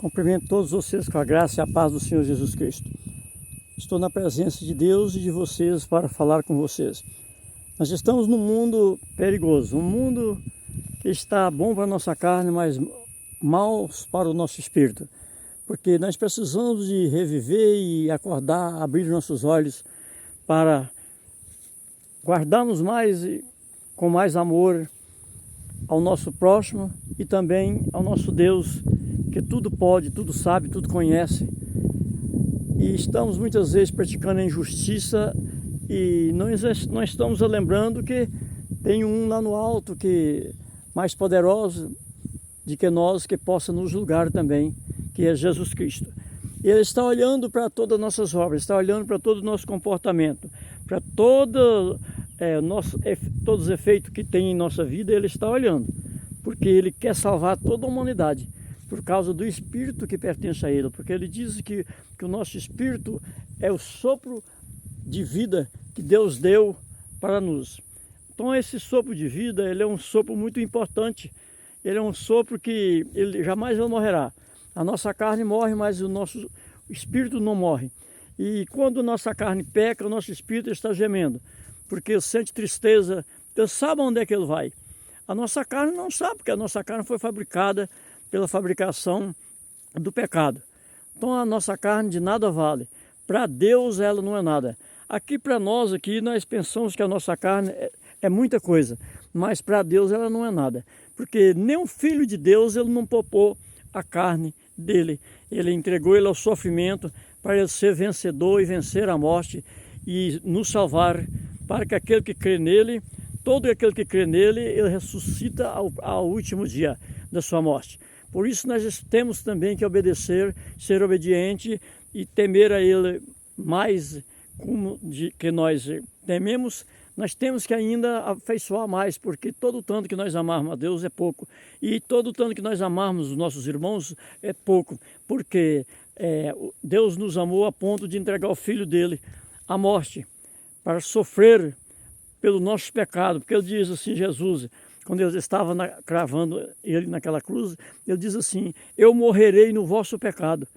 Cumprimento todos vocês com a graça e a paz do Senhor Jesus Cristo. Estou na presença de Deus e de vocês para falar com vocês. Nós estamos num mundo perigoso, um mundo que está bom para a nossa carne, mas mal para o nosso espírito. Porque nós precisamos de reviver e acordar, abrir nossos olhos para guardarmos mais com mais amor ao nosso próximo e também ao nosso Deus, que tudo pode, tudo sabe, tudo conhece. E estamos muitas vezes praticando a injustiça e não estamos lembrando que tem um lá no alto que mais poderoso de que nós, que possa nos julgar também, que é Jesus Cristo. Ele está olhando para todas as nossas obras, está olhando para todo o nosso comportamento, para todos os efeitos que tem em nossa vida. Ele está olhando, porque Ele quer salvar toda a humanidade, por causa do Espírito que pertence a Ele, porque Ele diz que o nosso Espírito é o sopro de vida que Deus deu para nós. Então esse sopro de vida, ele é um sopro muito importante, ele é um sopro que ele jamais morrerá. A nossa carne morre, mas o nosso Espírito não morre. E quando a nossa carne peca, o nosso Espírito está gemendo, porque sente tristeza. Deus sabe onde é que ele vai. A nossa carne não sabe, porque a nossa carne foi fabricada pela fabricação do pecado. Então a nossa carne de nada vale. Para Deus ela não é nada. Aqui para nós, nós pensamos que a nossa carne é muita coisa, mas para Deus ela não é nada. Porque nem o Filho de Deus, ele não poupou a carne dele. Ele entregou ele ao sofrimento para ele ser vencedor e vencer a morte e nos salvar, para que aquele que crê nele, todo aquele que crê nele, ele ressuscita ao último dia da sua morte. Por isso nós temos também que obedecer, ser obediente e temer a Ele mais que nós tememos. Nós temos que ainda afeiçoar mais, porque todo o tanto que nós amarmos a Deus é pouco. E todo o tanto que nós amarmos os nossos irmãos é pouco, porque Deus nos amou a ponto de entregar o Filho dele à morte, para sofrer pelo nosso pecado. Porque ele diz assim, Jesus, quando ele estava cravando ele naquela cruz, ele diz assim: eu morrerei no vosso pecado.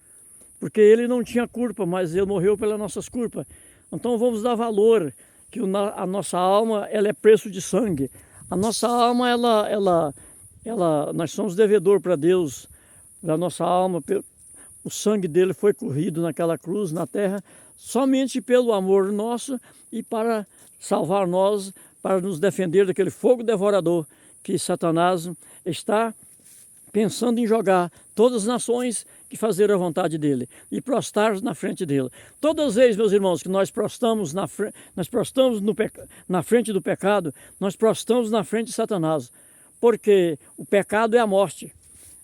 Porque ele não tinha culpa, mas ele morreu pelas nossas culpas. Então vamos dar valor, que a nossa alma, ela é preço de sangue. A nossa alma, nós somos devedor para Deus da nossa alma. O sangue dele foi corrido naquela cruz, na terra, somente pelo amor nosso e para salvar nós, para nos defender daquele fogo devorador que Satanás está pensando em jogar todas as nações que fazer a vontade dele e prostrar na frente dele. Todas as vezes, meus irmãos, que nós prostramos na frente do pecado, nós prostramos na frente de Satanás, porque o pecado é a morte.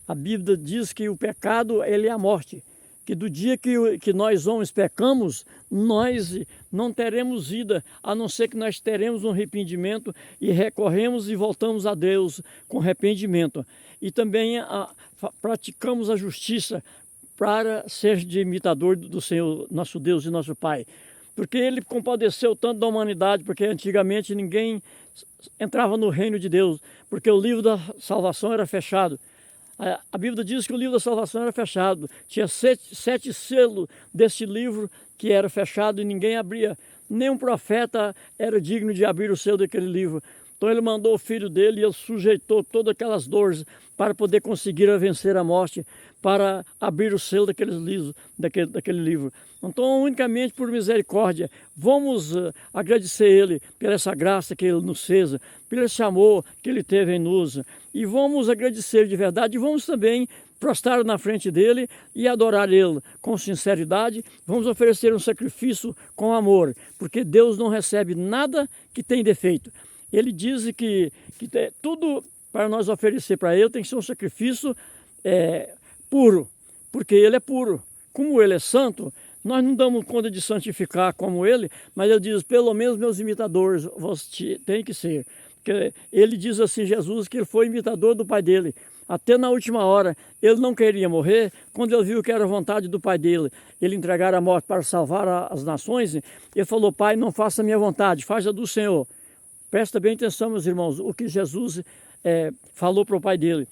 A Bíblia diz que o pecado, ele é a morte, que do dia que nós homens pecamos, nós não teremos vida, a não ser que nós teremos um arrependimento e recorremos e voltamos a Deus com arrependimento. E também praticamos a justiça para ser de imitador do Senhor, nosso Deus e nosso Pai. Porque Ele compadeceu tanto da humanidade, porque antigamente ninguém entrava no reino de Deus, porque o livro da salvação era fechado. A Bíblia diz que o livro da salvação era fechado. Tinha sete selos desse livro que era fechado e ninguém abria. Nenhum profeta era digno de abrir o selo daquele livro. Então ele mandou o filho dele e ele sujeitou todas aquelas dores para poder conseguir vencer a morte, para abrir o selo daquele livro. Então, unicamente por misericórdia, vamos agradecer Ele por essa graça que Ele nos fez, por esse amor que Ele teve em nós. E vamos agradecer de verdade, e vamos também prostrar na frente dEle e adorar Ele com sinceridade. Vamos oferecer um sacrifício com amor, porque Deus não recebe nada que tem defeito. Ele diz que tudo para nós oferecer para Ele tem que ser um sacrifício puro, porque Ele é puro. Como Ele é santo, nós não damos conta de santificar como Ele, mas Ele diz, pelo menos meus imitadores você tem que ser. Porque Ele diz assim, Jesus, que Ele foi imitador do Pai dele. Até na última hora, Ele não queria morrer. Quando Ele viu que era a vontade do Pai dele, Ele entregar a morte para salvar as nações, Ele falou, Pai, não faça a minha vontade, faça a do Senhor. Presta bem atenção, meus irmãos, o que Jesus falou para o Pai dele.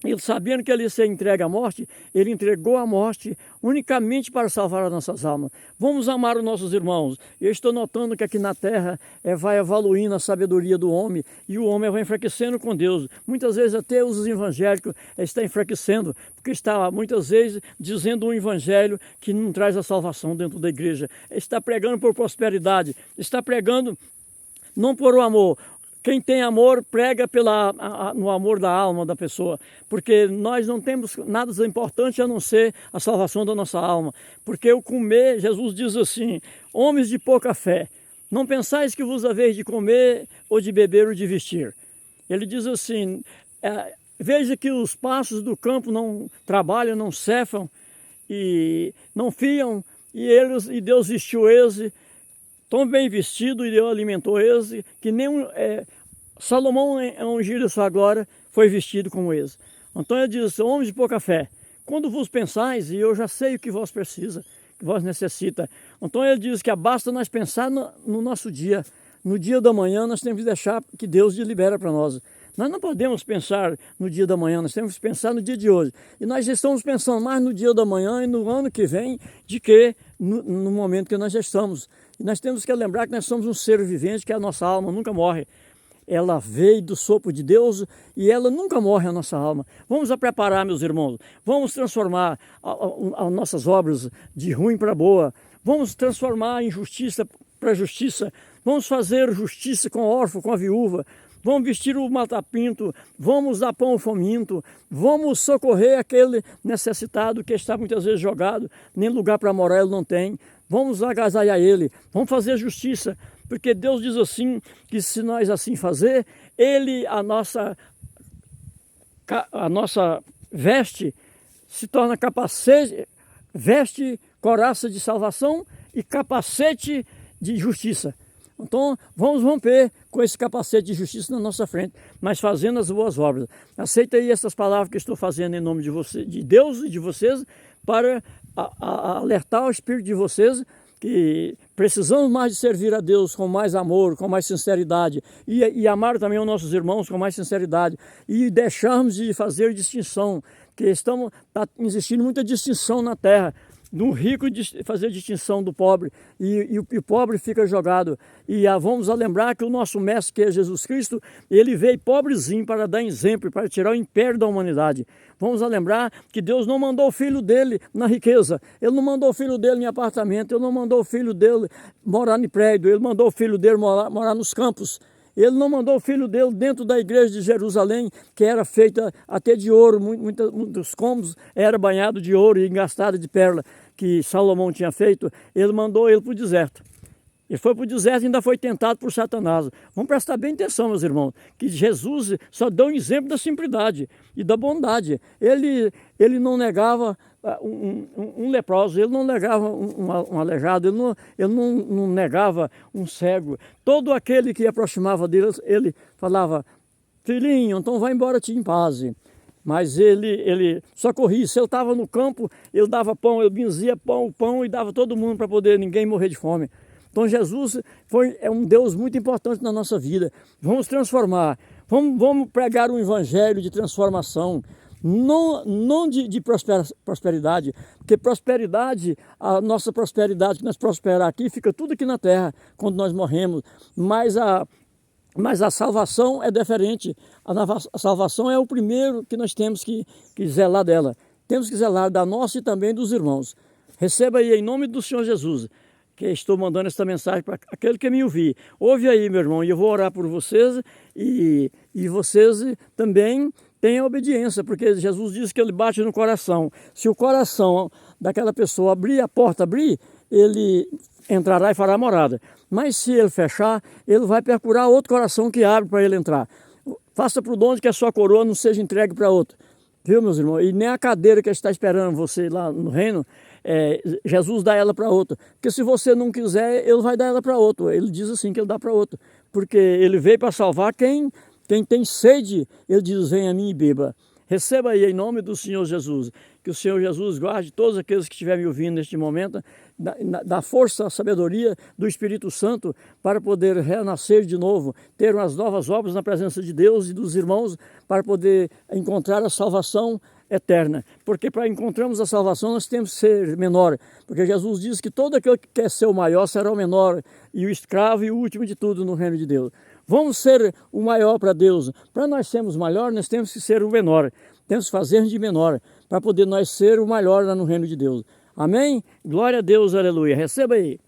ele sabendo que ele ia ser entregue à morte, ele entregou a morte unicamente para salvar as nossas almas. Vamos amar os nossos irmãos. Eu estou notando que aqui na terra vai evoluindo a sabedoria do homem e o homem vai enfraquecendo com Deus. Muitas vezes até os evangélicos estão enfraquecendo, porque está muitas vezes dizendo um evangelho que não traz a salvação dentro da igreja. Está pregando por prosperidade, está pregando não por o amor. Quem tem amor prega no amor da alma da pessoa, porque nós não temos nada importante a não ser a salvação da nossa alma. Porque o comer, Jesus diz assim, homens de pouca fé, não pensais que vos haveis de comer ou de beber ou de vestir. Ele diz assim, veja que os passos do campo não trabalham, não cefam e não fiam, e Deus vestiu eles tão bem vestido e Deus alimentou eles, que nem Salomão, ungido sua glória, foi vestido como eles. Então ele diz, homens de pouca fé, quando vos pensais, e eu já sei o que vós precisa, que vós necessita. Então ele diz que basta nós pensar no nosso dia, no dia da manhã nós temos que deixar que Deus libera para nós. Nós não podemos pensar no dia da manhã, nós temos que pensar no dia de hoje. E nós já estamos pensando mais no dia da manhã e no ano que vem, de que no momento que nós já estamos. E nós temos que lembrar que nós somos um ser vivente, que a nossa alma nunca morre. Ela veio do sopro de Deus e ela nunca morre, a nossa alma. Vamos a preparar, meus irmãos. Vamos transformar as nossas obras de ruim para boa. Vamos transformar em justiça para justiça. Vamos fazer justiça com o órfão, com a viúva. Vamos vestir o matapinto, vamos dar pão ao faminto, vamos socorrer aquele necessitado que está muitas vezes jogado, nem lugar para morar ele não tem. Vamos agasalhar ele, vamos fazer justiça, porque Deus diz assim, que se nós assim fazer, ele, a nossa veste, se torna capacete, veste, coraça de salvação e capacete de justiça. Então, vamos romper com esse capacete de justiça na nossa frente, mas fazendo as boas obras. Aceita aí essas palavras que estou fazendo em nome de você, de Deus e de vocês, para alertar o espírito de vocês que precisamos mais de servir a Deus com mais amor, com mais sinceridade e amar também os nossos irmãos com mais sinceridade e deixarmos de fazer distinção, que está existindo muita distinção na terra, do rico fazer distinção do pobre e o pobre fica jogado. E vamos lembrar que o nosso mestre, que é Jesus Cristo, ele veio pobrezinho para dar exemplo, para tirar o império da humanidade. Vamos lembrar que Deus não mandou o filho dele na riqueza, ele não mandou o filho dele em apartamento, ele não mandou o filho dele morar em prédio, ele mandou o filho dele morar nos campos. Ele não mandou o filho dele dentro da igreja de Jerusalém, que era feita até de ouro, muitos cômodos era banhado de ouro e engastado de pérola, que Salomão tinha feito. Ele mandou ele para o deserto. Ele foi para o deserto e ainda foi tentado por Satanás. Vamos prestar bem atenção, meus irmãos, que Jesus só deu um exemplo da simplicidade e da bondade. Ele não negava um leproso, ele não negava um aleijado, ele não negava um cego. Todo aquele que aproximava dele, ele falava, filhinho, então vai embora te em paz. Mas ele socorria. Se ele estava no campo, ele dava pão, ele benzia pão e dava todo mundo para poder ninguém morrer de fome. Então Jesus é um Deus muito importante na nossa vida. Vamos transformar, vamos pregar um evangelho de transformação, não de prosperidade, porque prosperidade, a nossa prosperidade que nós prosperar aqui, fica tudo aqui na terra quando nós morremos, mas a salvação é diferente. A salvação é o primeiro que nós temos que zelar dela. Temos que zelar da nossa e também dos irmãos. Receba aí em nome do Senhor Jesus, que estou mandando esta mensagem para aquele que me ouvir. Ouve aí, meu irmão, e eu vou orar por vocês e vocês também tenham obediência, porque Jesus disse que ele bate no coração. Se o coração daquela pessoa abrir, a porta abrir, ele entrará e fará morada. Mas se ele fechar, ele vai procurar outro coração que abre para ele entrar. Faça prudente que a sua coroa não seja entregue para outro. Viu, meus irmãos? E nem a cadeira que está esperando você lá no reino, Jesus dá ela para outro. Porque se você não quiser, ele vai dar ela para outro. Ele diz assim que ele dá para outro. Porque ele veio para salvar quem tem sede. Ele diz, venha a mim e beba. Receba aí em nome do Senhor Jesus. Que o Senhor Jesus guarde todos aqueles que estiverem me ouvindo neste momento da força, a sabedoria do Espírito Santo para poder renascer de novo, ter umas novas obras na presença de Deus e dos irmãos para poder encontrar a salvação eterna. Porque para encontrarmos a salvação nós temos que ser menor, porque Jesus diz que todo aquele que quer ser o maior será o menor, e o escravo e o último de tudo no reino de Deus. Vamos ser o maior para Deus. Para nós sermos maior, nós temos que ser o menor. Temos que fazer de menor, para poder nós ser o maior lá no reino de Deus. Amém? Glória a Deus, aleluia. Receba aí.